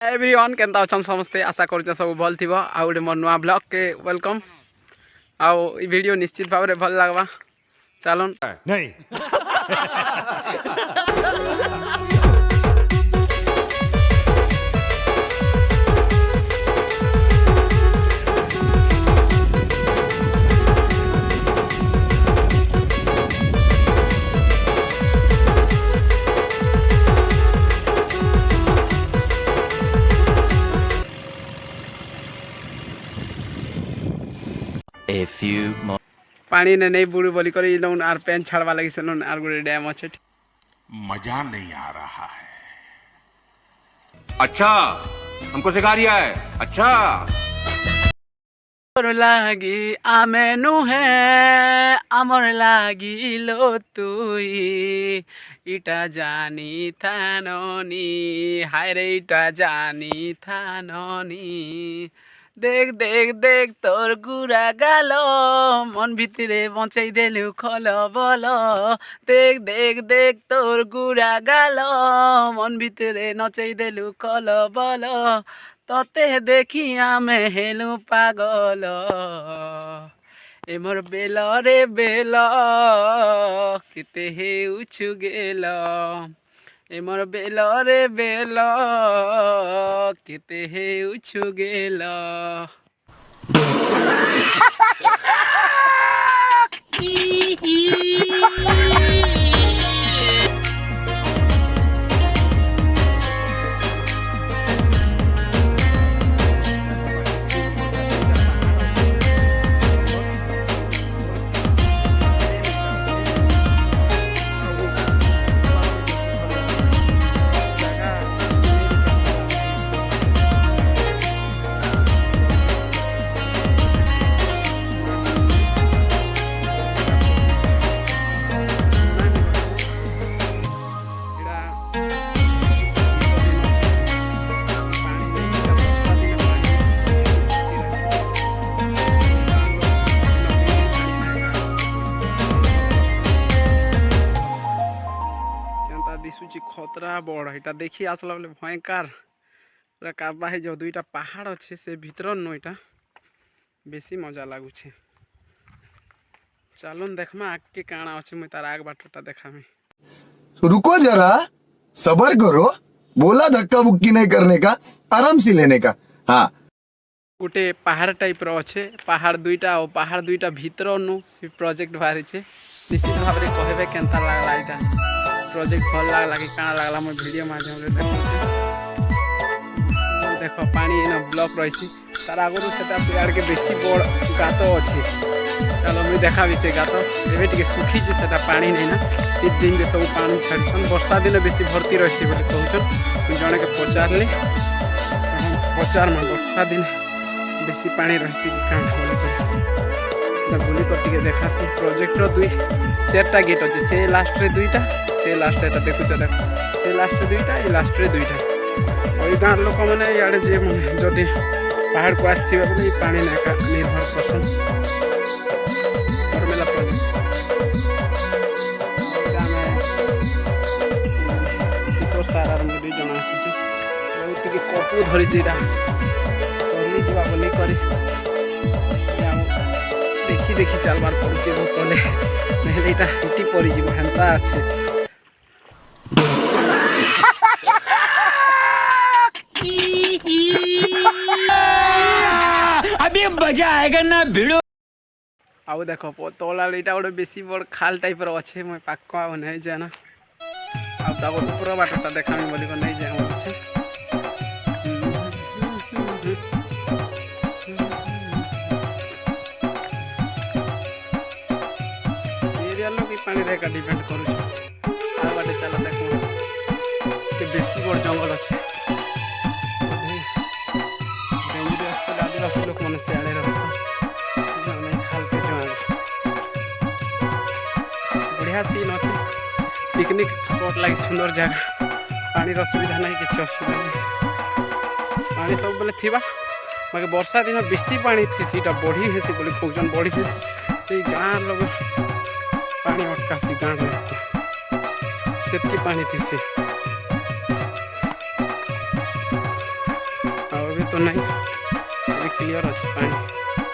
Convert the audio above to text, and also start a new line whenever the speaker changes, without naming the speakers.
Everyone केनता अच्छा समस्ते आशा कर सब भल थी आ गए मोर नुआ ब्लॉग के वेलकम आउ वीडियो निश्चित भाव में भल लगवा चलन नहीं
A few more.
पानी ने नहीं बुड़ी बोली कर लोन आर पेन छाड़वा लगी से लोन आर गुड़े डैम अच्छे
मजा नहीं आ रहा है।
अच्छा हमको सिखा रिया है। अच्छा
लागी आमेनु है आमर लागी लो तुई इटा जानी थाननी हाय रे इटा जानी थाननी देख देख देख तोर गुरा गालो मन भितरे बचाई देलु खल बल देख देख देख तोर गुरा गालो मन भितरे नचाई देलु खल बल तते देखी आमे हेलु पागल ए मोर बेल रे बेल केते हे उछु गेल ए मोर बेल रे बेल केते हे उछु गेल दिशुची खतरा बड़ एटा देखी आसला बोले भयंकर पूरा काबा है जो दुईटा पहाड़ अच्छे से भीतर नो एटा बेसी मजा लागुछे चलन देखमा आग के काना अच्छे मैं तार आग बाटटा देखामी
रुको जरा सबर करो बोला धक्का बुक्की नहीं करने का आराम से लेने का हाँ
गोटे पहाड़ टाइप रो अच्छे पहाड़ दुईटा और पहाड़ दुईटा भीतर नो से प्रोजेक्ट बाहरी छे निश्चित भाव में कहबे केनता लागला एटा प्रोजेक्ट भल लगला कि काना लगला मैं वीडियो माध्यम रे देखो पानी ना ब्लॉक रही तार आगु से के बेसी बड़ गात अच्छे चलो मुझे देखा से गात एवं सुखी से पानी नहीं ना शीत दिन सब पानी छाड़न वर्षा दिन बेसी भर्ती रही बोले कहन जड़े के पचारे पचार में वर्षा दिन बेसी पानी रही बुली कर देखा से प्रोजेक्टर दुई चार्टा गेट अच्छे से लास्ट रे दुईटा से लास्ट एटा देखुच देख से लास्ट दुईटा ये लास्ट रे दुईटा और गाँव लोक मैंने इे जे जदि पहाड़ को आसथिबे बोले ये पानी नाका निर्भर करसन फॉर्मेला प्रोजेक्ट किशोर सार आर दुई जन आसी कपू धरी जीरा चली जा बोली कर देखी देखी चलबार पड़ुचे जो तले नहले इटा हिटी पड़ी जीव हेंता अच्छे
अभी मजा आएगा ना भिड़ो
आउ देखो तला इटा गोटे बेसी बड़ खाल टाइप रो अच्छे मैं पाक आ नहीं जाए ना आ ऊपर बाटटा देखामी बोली नहीं जाए अच्छे पानी रे का डिपेंड करूँ बाटे चल देख बेसी बड़ जंगल अच्छे आदिवासी लोक मैंने सियाड़े रही खाल के बढ़िया सीन अच्छे पिकनिक स्पॉट लगे सुंदर जगह पानी असुविधा नहीं किसी असुविधा नहीं पानी सब बेले थी बाकी वर्षा दिन बेसी पानी थी बढ़ी हेसी बोली कौन बढ़ी हेसी गाँव लोग पानी अटकासी गाँव में सेतकी पानी थी तो नहीं, क्लियर अच्छे पानी।